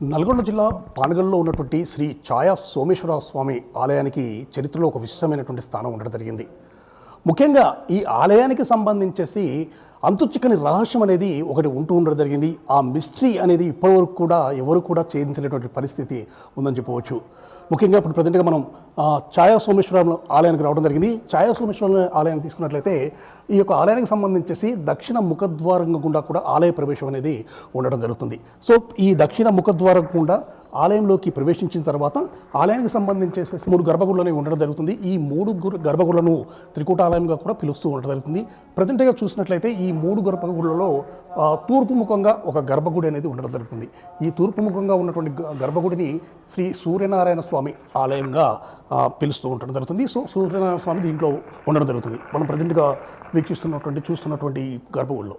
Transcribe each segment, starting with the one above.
నల్గొండ జిల్లా పానగల్లో ఉన్నటువంటి శ్రీ ఛాయా సోమేశ్వర స్వామి ఆలయానికి చరిత్రలో ఒక విశిష్టమైనటువంటి స్థానం ఉండడం జరిగింది. ముఖ్యంగా ఈ ఆలయానికి సంబంధించేసి అంతుచిక్కని రహస్యం అనేది ఒకటి ఉండడం జరిగింది. ఆ మిస్టరీ అనేది ఇప్పటివరకు కూడా ఎవరు కూడా ఛేదించలేటువంటి పరిస్థితి ఉందని చెప్పవచ్చు. ముఖ్యంగా ఇప్పుడు ప్రజెంట్గా మనం ఛాయా సోమేశ్వరం ఆలయానికి రావడం జరిగింది. ఛాయా సోమేశ్వరం ఆలయాన్ని తీసుకున్నట్లయితే ఈ యొక్క ఆలయానికి సంబంధించేసి దక్షిణ ముఖద్వారం గుండా కూడా ఆలయ ప్రవేశం అనేది ఉండడం జరుగుతుంది. సో ఈ దక్షిణ ముఖద్వారం గుండా ఆలయంలోకి ప్రవేశించిన తర్వాత ఆలయానికి సంబంధించేసి 3 గర్భగుడులు ఉండడం జరుగుతుంది. ఈ 3 గర్భగుడులను త్రికూటాలయంగా కూడా పిలుస్తూ ఉండడం జరుగుతుంది. ప్రజెంట్గా చూసినట్లయితే ఈ 3 గర్భగుడులలో తూర్పు ముఖంగా ఒక గర్భగుడి అనేది ఉండడం జరుగుతుంది. ఈ తూర్పు ముఖంగా ఉన్నటువంటి గర్భగుడిని శ్రీ సూర్యనారాయణ స్వామి ఆలయంగా పిలుస్తూ ఉండడం జరుగుతుంది. సో సూర్యనారాయణ స్వామి దీంట్లో ఉండడం జరుగుతుంది. మనం ప్రజెంట్గా చూస్తున్నటువంటి గర్భగుడిలో.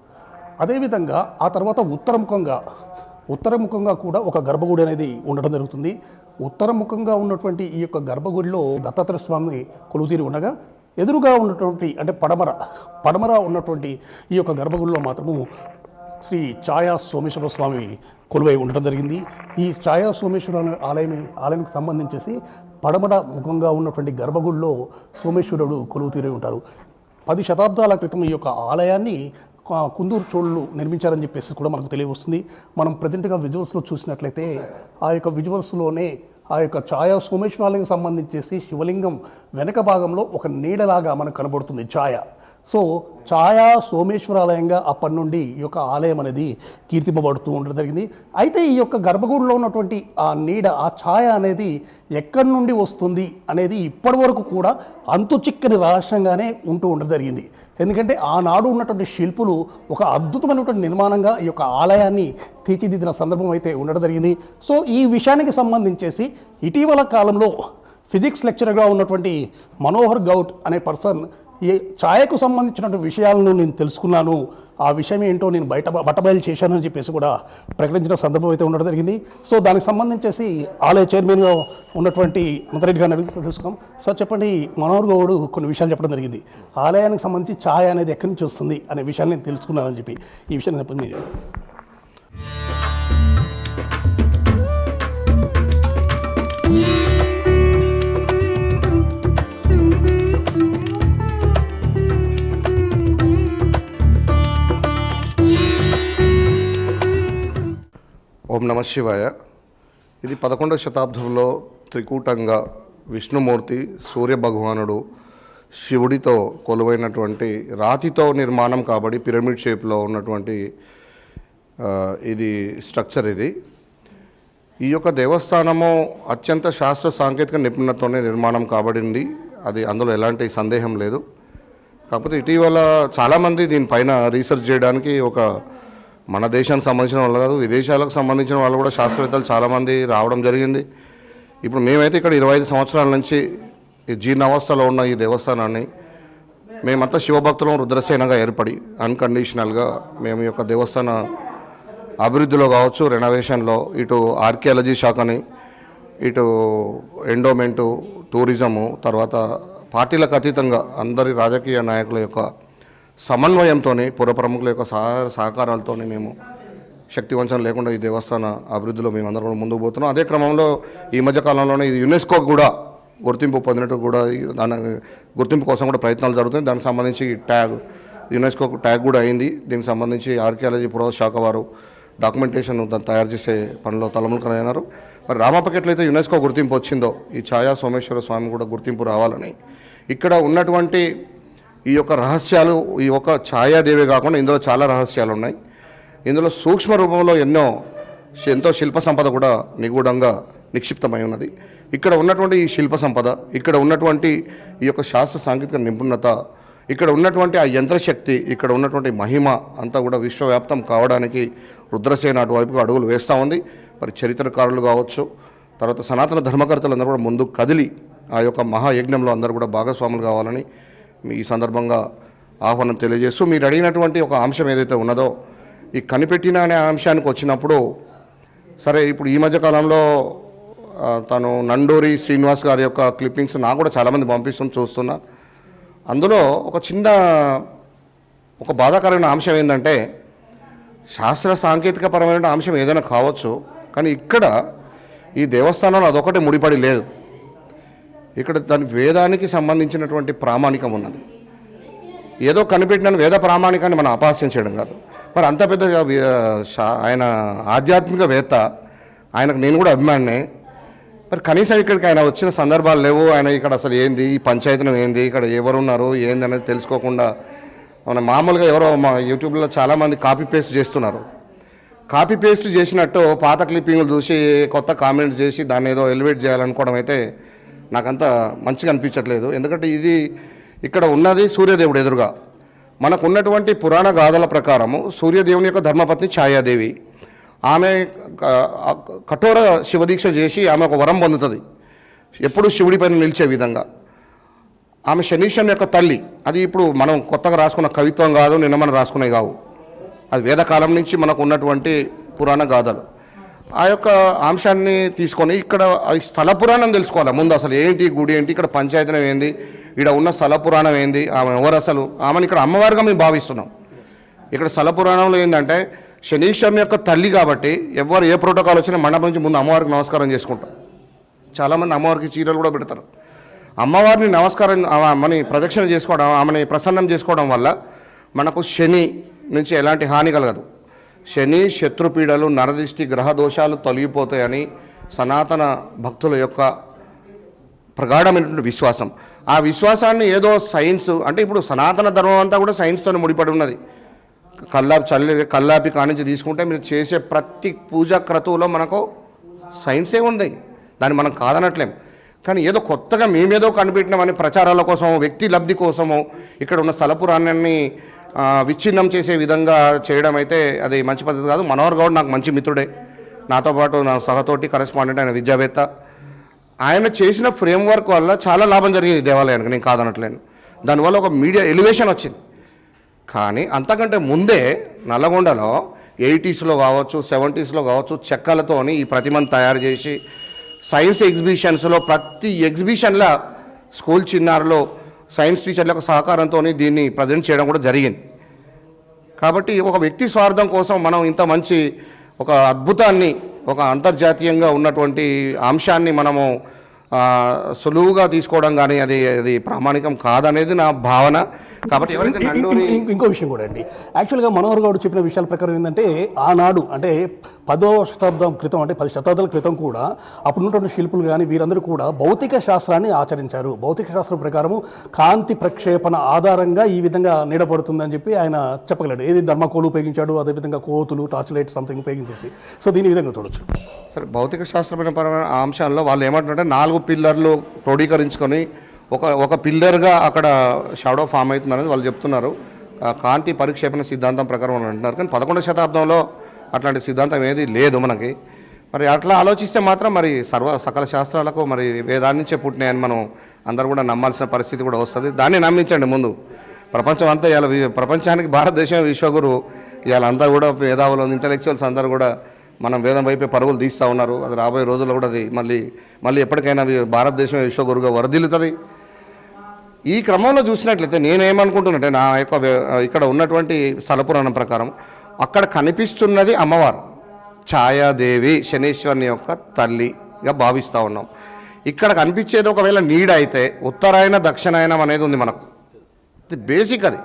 అదేవిధంగా ఆ తర్వాత ఉత్తరముఖంగా కూడా ఒక గర్భగుడి అనేది ఉండడం జరుగుతుంది. ఉత్తరముఖంగా ఉన్నటువంటి ఈ యొక్క గర్భగుడిలో దత్తాత్రేయ స్వామి కొలువుతీరి ఉండగా, ఎదురుగా ఉన్నటువంటి అంటే పడమర ఉన్నటువంటి ఈ యొక్క గర్భగుడిలో మాత్రము శ్రీ ఛాయా సోమేశ్వర స్వామి కొలువై ఉండడం జరిగింది. ఈ ఛాయా సోమేశ్వర ఆలయానికి సంబంధించేసి పడమర ముఖంగా ఉన్నటువంటి గర్భగుడిలో సోమేశ్వరుడు కొలువుతీరి ఉంటారు. 10 శతాబ్దాల క్రితం ఈ యొక్క ఆలయాన్ని కుందూరు చోళులు నిర్మించారని చెప్పేసి కూడా మనకు తెలియవస్తుంది. మనం ప్రజెంట్గా విజువల్స్లో చూసినట్లయితే ఆ యొక్క విజువల్స్లోనే ఆ యొక్క ఛాయా సోమేశ్వరాలయం సంబంధించేసి శివలింగం వెనక భాగంలో ఒక నీడలాగా మనకు కనబడుతుంది ఛాయ. సో ఛాయా సోమేశ్వరాలయంగా అప్పటి నుండి ఈ యొక్క ఆలయం అనేది కీర్తింపబడుతూ ఉండడం జరిగింది. అయితే ఈ యొక్క గర్భగుడిలో ఉన్నటువంటి ఆ నీడ, ఆ ఛాయ అనేది ఎక్కడి నుండి వస్తుంది అనేది ఇప్పటి వరకు కూడా అంతుచిక్కని రహస్యంగానే ఉండడం జరిగింది. ఎందుకంటే ఆనాడు ఉన్నటువంటి శిల్పులు ఒక అద్భుతమైనటువంటి నిర్మాణంగా ఈ యొక్క ఆలయాన్ని తీర్చిదిద్దిన సందర్భం అయితే ఉండడం జరిగింది. సో ఈ విషయానికి సంబంధించేసి ఇటీవల కాలంలో ఫిజిక్స్ లెక్చరర్గా ఉన్నటువంటి మనోహర్ గౌట్ అనే పర్సన్ ఈ ఛాయకు సంబంధించినటువంటి విషయాలను నేను తెలుసుకున్నాను, ఆ విషయం ఏంటో నేను బట్టబయలు చేశానని చెప్పేసి కూడా ప్రకటించిన సందర్భం అయితే ఉండడం జరిగింది. సో దానికి సంబంధించేసి ఆలయ చైర్మన్గా ఉన్నటువంటి అనంతరెడ్డి గారిని అడిగి తెలుసుకున్నాం. సార్ చెప్పండి, మనోహర్ గౌడ్ కొన్ని విషయాలు చెప్పడం జరిగింది. ఆలయానికి సంబంధించి ఛాయ అనేది ఎక్కడి నుంచి వస్తుంది అనే విషయాన్ని నేను తెలుసుకున్నానని చెప్పి ఈ విషయాన్ని చెప్పండి మీరు. ఓం నమ శివాయ. ఇది 11వ శతాబ్దంలో త్రికూటంగా విష్ణుమూర్తి, సూర్య భగవానుడు శివుడితో కొలువైనటువంటి రాతితో నిర్మాణం కాబట్టి పిరమిడ్ షేప్లో ఉన్నటువంటి ఇది స్ట్రక్చర్. ఈ యొక్క దేవస్థానము అత్యంత శాస్త్ర సాంకేతిక నిపుణతతోనే నిర్మాణం కాబడింది. అది అందులో ఎలాంటి సందేహం లేదు. కాకపోతే ఇటీవల చాలామంది దీనిపైన రీసెర్చ్ చేయడానికి మన దేశానికి సంబంధించిన వాళ్ళు కాదు, విదేశాలకు సంబంధించిన వాళ్ళు కూడా శాస్త్రవేత్తలు చాలామంది రావడం జరిగింది. ఇప్పుడు మేమైతే ఇక్కడ 25 సంవత్సరాల నుంచి ఈ జీర్ణావస్థలో ఉన్న ఈ దేవస్థానాన్ని మేమంతా శివభక్తులం రుద్రసేనగా ఏర్పడి అన్కండిషనల్గా మేము ఈ యొక్క దేవస్థాన అభివృద్ధిలో కావచ్చు, రెనోవేషన్లో, ఇటు ఆర్కియాలజీ శాఖని, ఇటు ఎండోమెంటు, టూరిజము, తర్వాత పార్టీలకు అతీతంగా అందరి రాజకీయ నాయకుల యొక్క సమన్వయంతో, పుర ప్రముఖుల యొక్క సహకారాలతో మేము శక్తివంచన లేకుండా ఈ దేవస్థాన అభివృద్ధిలో మేమందరం కూడా ముందుకు పోతున్నాం. అదే క్రమంలో ఈ మధ్యకాలంలోనే ఇది యునెస్కో కూడా గుర్తింపు పొందినట్టు కూడా దాని గుర్తింపు కోసం కూడా ప్రయత్నాలు జరుగుతాయి. దానికి సంబంధించి యునెస్కో ట్యాగ్ కూడా అయింది. దీనికి సంబంధించి ఆర్కియాలజీ పురావస్తు శాఖ వారు డాక్యుమెంటేషన్ తయారు చేసే పనిలో తలమునకలైనారు. మరి రామప్పకి ఎట్లయితే యునెస్కో గుర్తింపు వచ్చిందో ఈ ఛాయా సోమేశ్వర స్వామి కూడా గుర్తింపు రావాలని ఇక్కడ ఉన్నటువంటి ఈ యొక్క రహస్యాలు, ఈ యొక్క ఛాయాదేవి కాకుండా ఇందులో చాలా రహస్యాలు ఉన్నాయి. ఇందులో సూక్ష్మ రూపంలో ఎంతో శిల్ప సంపద కూడా నిగూఢంగా నిక్షిప్తమై ఉన్నది. ఇక్కడ ఉన్నటువంటి ఈ శిల్ప సంపద, ఇక్కడ ఉన్నటువంటి ఈ యొక్క శాస్త్ర సాంకేతిక నిపుణత, ఇక్కడ ఉన్నటువంటి ఆ యంత్రశక్తి, ఇక్కడ ఉన్నటువంటి మహిమ అంతా కూడా విశ్వవ్యాప్తం కావడానికి రుద్రసేన అటువైపుగా అడుగులు వేస్తూ ఉంది. మరి చరిత్రకారులు కావచ్చు, తర్వాత సనాతన ధర్మకర్తలు అందరూ కూడా ముందుకు కదిలి ఆ యొక్క మహాయజ్ఞంలో అందరూ కూడా భాగస్వాములు కావాలని ఈ సందర్భంగా ఆహ్వానం తెలియజేస్తూ, మీరు అడిగినటువంటి ఒక అంశం ఏదైతే ఉన్నదో ఈ కనిపెట్టిన అనే అంశానికి వచ్చినప్పుడు, సరే ఇప్పుడు ఈ మధ్యకాలంలో తను నండూరి శ్రీనివాస్ గారి యొక్క క్లిప్పింగ్స్ నాకు కూడా చాలామంది చూస్తున్నా. అందులో ఒక బాధాకరమైన అంశం ఏంటంటే శాస్త్ర సాంకేతిక పరమైన అంశం ఏదైనా కావచ్చు, కానీ ఇక్కడ ఈ దేవస్థానంలో అదొకటి ముడిపడి లేదు. ఇక్కడ దాని వేదానికి సంబంధించినటువంటి ప్రామాణికం ఉన్నది. ఏదో కనిపెట్టిన వేద ప్రామాణికాన్ని మనం అపహాస్యం చేయడం కాదు. మరి అంత పెద్ద ఆయన ఆధ్యాత్మికవేత్త, ఆయనకు నేను కూడా అభిమానినే. మరి కనీసం ఇక్కడికి ఆయన వచ్చిన సందర్భాలు లేవు. ఆయన ఇక్కడ అసలు ఏంది, ఈ పంచాయతీనం ఏంది, ఇక్కడ ఎవరున్నారు ఏంది అనేది తెలుసుకోకుండా మన మామూలుగా ఎవరో మా యూట్యూబ్లో చాలామంది కాపీ పేస్ట్ చేస్తున్నారు. కాపీ పేస్ట్ చేసినట్టు పాత క్లిప్పింగ్లు చూసి కొత్త కామెంట్స్ చేసి దాన్ని ఏదో ఎలివేట్ చేయాలనుకోవడం అయితే నాకంత మంచిగా అనిపించట్లేదు. ఎందుకంటే ఇది ఇక్కడ ఉన్నది సూర్యదేవుడు ఎదురుగా. మనకు ఉన్నటువంటి పురాణ గాథల ప్రకారము సూర్యదేవుని యొక్క ధర్మపత్ని ఛాయాదేవి. ఆమె కఠోర శివదీక్ష చేసి ఆమె ఒక వరం పొందుతుంది, ఎప్పుడు శివుడి పైన నిలిచే విధంగా. ఆమె శనీశ్వరుని యొక్క తల్లి. అది ఇప్పుడు మనం కొత్తగా రాసుకున్న కవిత్వం కాదు, నిన్న మనం రాసుకునేవి కావు. అది వేదకాలం నుంచి మనకు ఉన్నటువంటి పురాణ గాథలు. ఆ యొక్క అంశాన్ని తీసుకొని ఇక్కడ స్థల పురాణం తెలుసుకోవాలి ముందు. అసలు ఏంటి గుడి ఏంటి, ఇక్కడ పంచాయతీనం ఏంది, ఇక్కడ ఉన్న స్థల పురాణం ఏంది, ఆమె ఎవరు, అసలు ఆమెను ఇక్కడ అమ్మవారిగా మేము భావిస్తున్నాం. ఇక్కడ స్థల పురాణంలో ఏంటంటే శనీశ్వరుని యొక్క తల్లి కాబట్టి ఎవరు ఏ ప్రోటోకాల్ వచ్చినా మండపం నుంచి ముందు అమ్మవారికి నమస్కారం చేసుకుంటాం. చాలామంది అమ్మవారికి చీరలు కూడా పెడతారు. అమ్మవారిని నమస్కారం ఆమెని ప్రదక్షిణ చేసుకోవడం, ఆమెని ప్రసన్నం చేసుకోవడం వల్ల మనకు శని నుంచి ఎలాంటి హాని కలగదు. శని, శత్రుపీడలు, నరదిష్టి, గ్రహ దోషాలు తొలగిపోతాయని సనాతన భక్తుల యొక్క ప్రగాఢమైనటువంటి విశ్వాసం. ఆ విశ్వాసాన్ని ఏదో సైన్స్ అంటే ఇప్పుడు సనాతన ధర్మం అంతా కూడా సైన్స్తో ముడిపడి ఉన్నది. కల్లాపి కానించి తీసుకుంటే మీరు చేసే ప్రతి పూజా క్రతువులో మనకు సైన్సే ఉంది, దాన్ని మనం కాదనట్లేం. కానీ ఏదో కొత్తగా మేమేదో కనిపెట్టినామని ప్రచారాల కోసమో వ్యక్తి లబ్ధి కోసమో ఇక్కడ ఉన్న స్థల పురాణాన్ని విచ్ఛిన్నం చేసే విధంగా చేయడం అయితే అది మంచి పద్ధతి కాదు. మనోహర్ గౌడ్ నాకు మంచి మిత్రుడే, నాతో పాటు నా సహతోటి కరెస్పాండెంట్, ఆయన విద్యావేత్త. ఆయన చేసిన ఫ్రేమ్వర్క్ వల్ల చాలా లాభం జరిగింది దేవాలయానికి, నేను కాదనట్లేను. దానివల్ల ఒక మీడియా ఎలివేషన్ వచ్చింది. కానీ అంతకంటే ముందే నల్లగొండలో 80s కావచ్చు, 70s కావచ్చు చెక్కలతోని ఈ ప్రతిమను తయారు చేసి సైన్స్ ఎగ్జిబిషన్స్లో ప్రతి ఎగ్జిబిషన్లో స్కూల్ చిన్నారులో సైన్స్ టీచర్ల యొక్క సహకారంతో దీన్ని ప్రజెంట్ చేయడం కూడా జరిగింది. కాబట్టి ఒక వ్యక్తి స్వార్థం కోసం మనం ఇంత మంచి ఒక అద్భుతాన్ని, ఒక అంతర్జాతీయంగా ఉన్నటువంటి అంశాన్ని మనము సులువుగా తీసుకోవడం కానీ అది ప్రామాణికం కాదనేది నా భావన. కాబట్టి ఎవరైతే నండూరి ఇంకో విషయం కూడా అండి, యాక్చువల్గా మనోహర్ గౌడ్ చెప్పిన విషయాల ప్రకారం ఏంటంటే ఆనాడు అంటే 10వ శతాబ్దం క్రితం, అంటే 10 శతాబ్దాల క్రితం కూడా అప్పుడున్నటువంటి శిల్పులు కానీ వీరందరూ కూడా భౌతిక శాస్త్రాన్ని ఆచరించారు. భౌతిక శాస్త్రం ప్రకారము కాంతి ప్రక్షేపణ ఆధారంగా ఈ విధంగా నీడపడుతుందని చెప్పి ఆయన చెప్పగలడు. ఏది ధర్మకోలు ఉపయోగించాడు, అదేవిధంగా కోతులు, టార్చ్ లైట్ సంథింగ్ ఉపయోగించేసి. సో దీని విధంగా చూడొచ్చు. సరే, భౌతిక శాస్త్రమైన పరమైన అంశాల్లో వాళ్ళు ఏమంటారంటే 4 పిల్లర్లు క్రోడీకరించుకొని ఒక పిల్లర్గా అక్కడ షాడో ఫామ్ అవుతుంది అనేది వాళ్ళు చెప్తున్నారు. కాంతి పరిక్షేపణ సిద్ధాంతం ప్రకారం అని అంటున్నారు. కానీ 11వ శతాబ్దంలో అట్లాంటి సిద్ధాంతం ఏది లేదు మనకి. మరి అట్లా ఆలోచిస్తే మాత్రం మరి సకల శాస్త్రాలకు మరి వేదాన్నించే పుట్టినాయని మనం అందరూ కూడా నమ్మాల్సిన పరిస్థితి కూడా వస్తుంది. దాన్ని నమ్మించండి ముందు. ప్రపంచం అంతా ఇలా ప్రపంచానికి భారతదేశం విశ్వగురు. ఇవాళ అంతా కూడా మేధావులు, ఇంటలెక్చువల్స్ అందరూ కూడా మనం వేదం వైపే పరుగులు తీస్తూ ఉన్నారు. అది రాబోయే రోజుల్లో కూడా అది మళ్ళీ ఎప్పటికైనా భారతదేశం విశ్వగురుగా వరదిల్లుతుంది. ఈ క్రమంలో చూసినట్లయితే నేనేమనుకుంటున్నట్టే నా యొక్క ఇక్కడ ఉన్నటువంటి స్థల పురాణం ప్రకారం అక్కడ కనిపిస్తున్నది అమ్మవారు ఛాయాదేవి, శనీశ్వరుని యొక్క తల్లిగా భావిస్తూ ఉన్నాం. ఇక్కడ కనిపించేది ఒకవేళ నీడ అయితే ఉత్తరాయణ దక్షిణాయనం అనేది ఉంది మనకు. ఇది బేసిక్. అది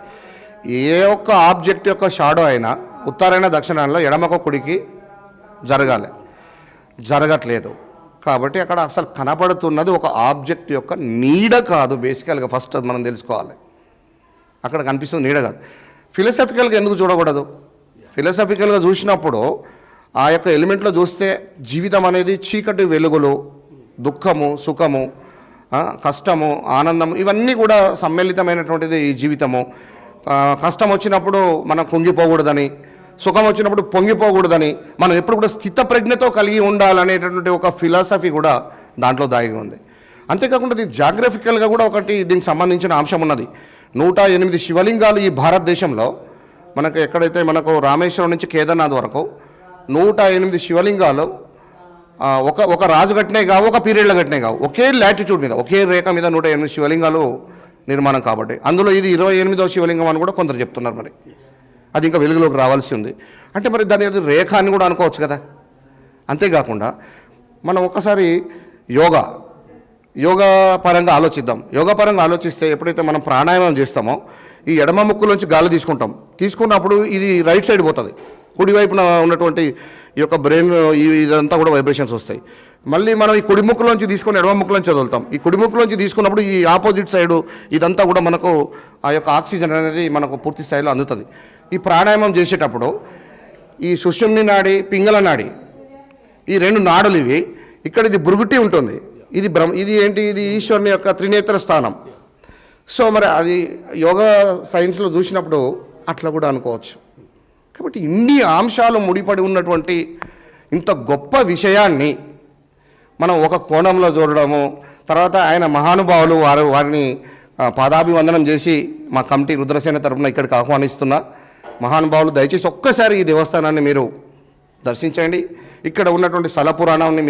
ఏ ఒక్క ఆబ్జెక్ట్ యొక్క షాడో అయినా ఉత్తరాయణ దక్షిణాయనంలో ఎడమక కుడికి జరగట్లేదు. కాబట్టి అక్కడ అసలు కనపడుతున్నది ఒక ఆబ్జెక్ట్ యొక్క నీడ కాదు. బేసికల్గా ఫస్ట్ అది మనం తెలుసుకోవాలి. అక్కడ కనిపిస్తుంది నీడ కాదు. ఫిలసాఫికల్గా ఎందుకు చూడకూడదు? ఫిలసాఫికల్గా చూసినప్పుడు ఆ యొక్క ఎలిమెంట్లో చూస్తే జీవితం అనేది చీకటి వెలుగులు, దుఃఖము, సుఖము, కష్టము, ఆనందము ఇవన్నీ కూడా సమ్మిళితమైనటువంటిది ఈ జీవితము. కష్టం వచ్చినప్పుడు మనం కుంగిపోకూడదని, సుఖం వచ్చినప్పుడు పొంగిపోకూడదని, మనం ఎప్పుడు కూడా స్థితప్రజ్ఞతో కలిగి ఉండాలనేటటువంటి ఒక ఫిలాసఫీ కూడా దాంట్లో దాగి ఉంది. అంతేకాకుండా దీని జాగ్రఫికల్గా కూడా ఒకటి దీనికి సంబంధించిన అంశం ఉన్నది. 108 శివలింగాలు ఈ భారతదేశంలో మనకు ఎక్కడైతే మనకు రామేశ్వరం నుంచి కేదార్నాథ్ వరకు 108 శివలింగాలు ఒక రాజు కట్టినే కావు, ఒక పీరియడ్లో కట్టినే కావు, ఒకే లాటిట్యూడ్ మీద, ఒకే రేఖ మీద 108 శివలింగాలు నిర్మాణం. కాబట్టి అందులో ఇది 28వ శివలింగం అని కూడా కొందరు చెప్తున్నారు. మరి అది ఇంకా వెలుగులోకి రావాల్సి ఉంది. అంటే మరి దాని రేఖ అని కూడా అనుకోవచ్చు కదా. అంతేకాకుండా మనం ఒకసారి యోగా పరంగా ఆలోచిద్దాం. యోగా పరంగా ఆలోచిస్తే ఎప్పుడైతే మనం ప్రాణాయామం చేస్తామో ఈ ఎడమ ముక్కులోంచి గాలి తీసుకున్నప్పుడు ఇది రైట్ సైడ్ పోతుంది. కుడివైపున ఉన్నటువంటి ఈ యొక్క బ్రెయిన్ ఇదంతా కూడా వైబ్రేషన్స్ వస్తాయి. మళ్ళీ మనం ఈ కుడి ముక్కులోంచి తీసుకొని ఎడమ ముక్కులోంచి వదులుతాం. ఈ కుడి ముక్కులోంచి తీసుకున్నప్పుడు ఈ ఆపోజిట్ సైడు ఇదంతా కూడా మనకు ఆ యొక్క ఆక్సిజన్ అనేది మనకు పూర్తి స్థాయిలో అందుతుంది. ఈ ప్రాణాయామం చేసేటప్పుడు ఈ సుషుమ్ని నాడి, పింగళ నాడి, ఈ రెండు నాడులు ఇవి. ఇక్కడ ఇది భృగుటి ఉంటుంది, ఇది ఏంటి, ఇది ఈశ్వరుని యొక్క త్రినేత్ర స్థానం. సో మరి అది యోగా సైన్స్లో చూసినప్పుడు అట్లా కూడా అనుకోవచ్చు. కాబట్టి ఇన్ని అంశాలు ముడిపడి ఉన్నటువంటి ఇంత గొప్ప విషయాన్ని మనం ఒక కోణంలో చూడడము, తర్వాత ఆయన మహానుభావులు వారిని పాదాభివందనం చేసి మా కమిటీ రుద్రసేన తరపున ఇక్కడికి ఆహ్వానిస్తున్నా. మహానుభావులు దయచేసి ఒక్కసారి ఈ దేవస్థానాన్ని మీరు దర్శించండి. ఇక్కడ ఉన్నటువంటి స్థల పురాణాన్ని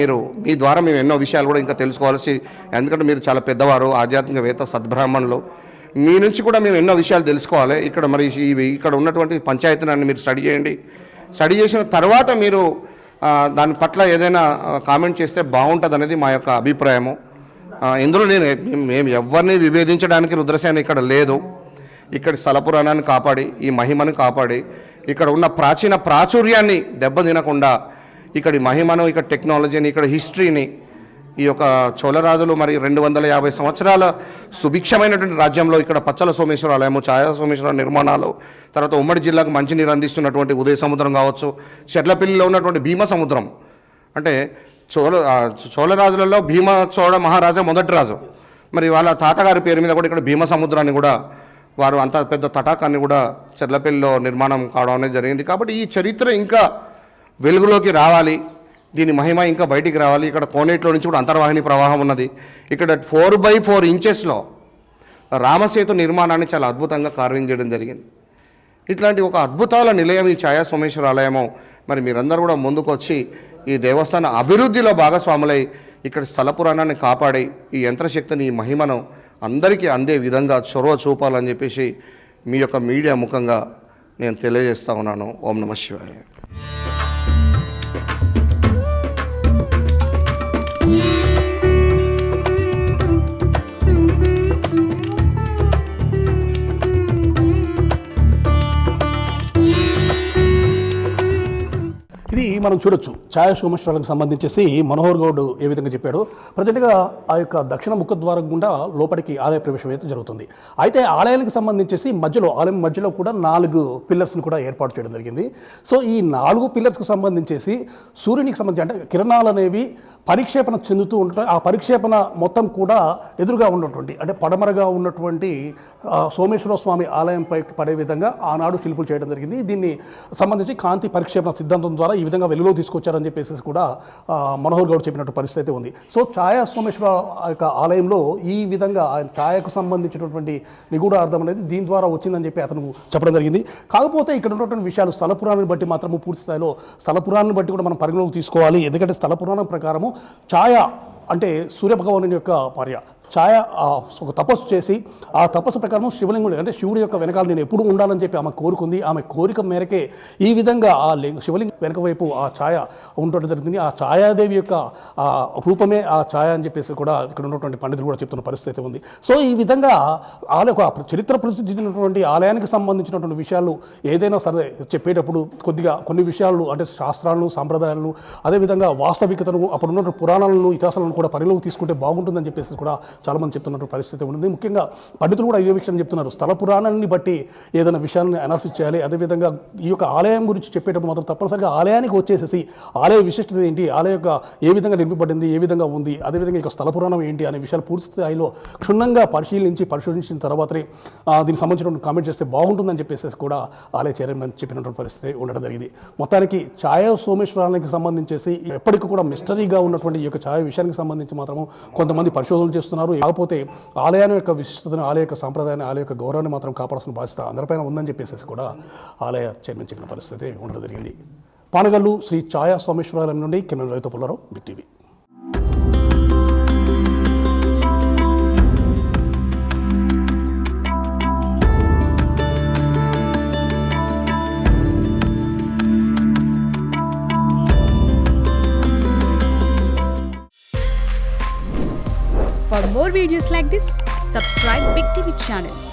మీ ద్వారా మేము ఎన్నో విషయాలు కూడా ఇంకా తెలుసుకోవాల్సి, ఎందుకంటే మీరు చాలా పెద్దవారు, ఆధ్యాత్మికవేత్త, సద్బ్రాహ్మణులు, మీ నుంచి కూడా మేము ఎన్నో విషయాలు తెలుసుకోవాలి. ఇక్కడ మరి ఇక్కడ ఉన్నటువంటి పంచాయతీనాన్ని మీరు స్టడీ చేయండి. స్టడీ చేసిన తర్వాత మీరు దాని పట్ల ఏదైనా కామెంట్ చేస్తే బాగుంటుంది అనేది మా యొక్క అభిప్రాయము. ఇందులో మేము ఎవరిని విభేదించడానికి రుద్రసేన ఇక్కడ లేదు. ఇక్కడ స్థల పురాణాన్ని కాపాడి, ఈ మహిమను కాపాడి, ఇక్కడ ఉన్న ప్రాచుర్యాన్ని దెబ్బతినకుండా ఇక్కడి మహిమను, ఇక్కడ టెక్నాలజీని, ఇక్కడ హిస్టరీని, ఈ యొక్క చోళరాజులు మరి 250 సంవత్సరాల సుభిక్షమైనటువంటి రాజ్యంలో ఇక్కడ పచ్చల సోమేశ్వర ఆలయము, ఛాయా సోమేశ్వర నిర్మాణాలు, తర్వాత ఉమ్మడి జిల్లాకు మంచినీరు అందిస్తున్నటువంటి ఉదయ సముద్రం కావచ్చు, చెర్లపల్లిలో ఉన్నటువంటి భీమ సముద్రం, అంటే చోళరాజులలో చోళ మహారాజా మొదటి రాజు, మరి వాళ్ళ తాతగారి పేరు మీద కూడా ఇక్కడ భీమ సముద్రాన్ని కూడా వారు అంత పెద్ద తటాకాన్ని కూడా చెర్లపల్లిలో నిర్మాణం కావడం అనేది జరిగింది. కాబట్టి ఈ చరిత్ర ఇంకా వెలుగులోకి రావాలి, దీని మహిమ ఇంకా బయటికి రావాలి. ఇక్కడ కోనేట్లో నుంచి కూడా అంతర్వాహిని ప్రవాహం ఉన్నది. ఇక్కడ 4x4 ఇంచెస్లో రామసేతు నిర్మాణాన్ని చాలా అద్భుతంగా కార్వింగ్ చేయడం జరిగింది. ఇట్లాంటి ఒక అద్భుతాల నిలయం ఈ ఛాయా సోమేశ్వర ఆలయము. మరి మీరందరూ కూడా ముందుకొచ్చి ఈ దేవస్థాన అభివృద్ధిలో భాగస్వాములై ఇక్కడ స్థల పురాణాన్ని కాపాడి ఈ యంత్రశక్తిని, ఈ మహిమను అందరికీ అందే విధంగా చొరవ చూపాలని చెప్పేసి మీ యొక్క మీడియా ముఖంగా నేను తెలియజేస్తా ఉన్నాను. ఓం నమః శివాయ. ఇది మనం చూడొచ్చు. ఛాయా సోమేశ్వరాలకు సంబంధించేసి మనోహర్ గౌడ్ ఏ విధంగా చెప్పాడో, ప్రజెంట్గా ఆ యొక్క దక్షిణ ముఖద్వారం గుండా లోపలికి ఆలయ ప్రవేశం అయితే జరుగుతుంది. అయితే ఆలయానికి సంబంధించేసి ఆలయం మధ్యలో కూడా 4 పిల్లర్స్ని కూడా ఏర్పాటు చేయడం జరిగింది. సో ఈ 4 పిల్లర్స్కి సంబంధించేసి సూర్యునికి సంబంధించి అంటే కిరణాలు అనేవి పరిక్షేపణ చెందుతూ ఉంటాయి. ఆ పరిక్షేపణ మొత్తం కూడా ఎదురుగా ఉన్నటువంటి అంటే పడమరగా ఉన్నటువంటి సోమేశ్వర స్వామి ఆలయంపై పడే విధంగా ఆనాడు శిల్పులు చేయడం జరిగింది. దీన్ని సంబంధించి కాంతి పరిక్షేపణ సిద్ధాంతం ద్వారా ఈ విధంగా వెలుగులో తీసుకొచ్చారని చెప్పేసి కూడా మనోహర్ గౌడ్ చెప్పినట్టు పరిస్థితి ఉంది. సో ఛాయా సోమేశ్వర యొక్క ఆలయంలో ఈ విధంగా ఛాయకు సంబంధించినటువంటి నిగూఢ అర్థం అనేది దీని ద్వారా వచ్చిందని చెప్పి అతను చెప్పడం జరిగింది. కాకపోతే ఇక్కడ ఉన్నటువంటి విషయాలు స్థల పురాణాన్ని బట్టి మాత్రము పూర్తి స్థాయిలో స్థల పురాణాన్ని బట్టి కూడా మనం పరిగణలోకి తీసుకోవాలి. ఎందుకంటే స్థల పురాణం ప్రకారము ఛాయ అంటే సూర్యభగవానుని యొక్క భార్య ఛాయ ఒక తపస్సు చేసి ఆ తపస్సు ప్రకారం శివలింగుడు అంటే శివుడి యొక్క వెనకాల నేను ఎప్పుడు ఉండాలని చెప్పి ఆమె కోరుకుంది. ఆమె కోరిక మేరకే ఈ విధంగా ఆ శివలింగం వెనక వైపు ఆ ఛాయ ఉండటం జరుగుతుంది. ఆ ఛాయాదేవి యొక్క రూపమే ఆ ఛాయ అని చెప్పేసి కూడా ఇక్కడ ఉన్నటువంటి పండితులు కూడా చెప్తున్న పరిస్థితి ఉంది. సో ఈ విధంగా చరిత్ర ప్రసిద్ధి చెందినటువంటి ఆలయానికి సంబంధించినటువంటి విషయాలు ఏదైనా సరే చెప్పేటప్పుడు కొన్ని విషయాలు అంటే శాస్త్రాలను, సాంప్రదాయాలను, అదేవిధంగా వాస్తవికతను, అప్పుడు ఉన్నటువంటి పురాణాలను, ఇతిహాసాలను కూడా పరిలోకి తీసుకుంటే బాగుంటుందని చెప్పేసి కూడా చాలామంది చెప్తున్నటువంటి పరిస్థితి ఉంటుంది. ముఖ్యంగా పండితులు కూడా ఇదే విషయం చెప్తున్నారు. స్థల పురాణాన్ని బట్టి ఏదైనా విషయాన్ని అనాలిసిస్ చేయాలి. అదేవిధంగా ఈ యొక్క ఆలయం గురించి చెప్పేటప్పుడు మాత్రం తప్పనిసరిగా ఆలయానికి వచ్చేసేసి ఆలయ విశిష్టత ఏంటి, ఆలయ యొక్క ఏ విధంగా నిర్మింపబడింది, ఏ విధంగా ఉంది, అదేవిధంగా ఇక స్థల పురాణం ఏంటి అనే విషయాలు పూర్తి స్థాయిలో క్షుణ్ణంగా పరిశోధించిన తర్వాతనే దీనికి సంబంధించిన కామెంట్ చేస్తే బాగుంటుందని చెప్పేసి కూడా ఆలయ చైర్మన్ చెప్పినటువంటి పరిస్థితి ఉండడం జరిగింది. మొత్తానికి ఛాయా సోమేశ్వరానికి సంబంధించేసి ఎప్పటికీ కూడా మిస్టరీగా ఉన్నటువంటి ఈ యొక్క ఛాయ విషయానికి సంబంధించి మాత్రము కొంతమంది పరిశోధనలు చేస్తున్నారు. కాకపోతే ఆలయాన్ని యొక్క విశిష్టతను, ఆలయ యొక్క సాంప్రదాయాన్ని, ఆలయ యొక్క గౌరవాన్ని మాత్రం కాపాడాల్సిన బాధ్యత అందరిపైన ఉందని చెప్పేసి కూడా ఆలయ చైర్మన్ చెప్పిన పరిస్థితి ఉండడం జరిగింది. పానగల్లు శ్రీ ఛాయా సోమేశ్వరాలయం నుండి కెమెరా రైతు Pullarao, big TV. more videos like this, subscribe Big TV channel.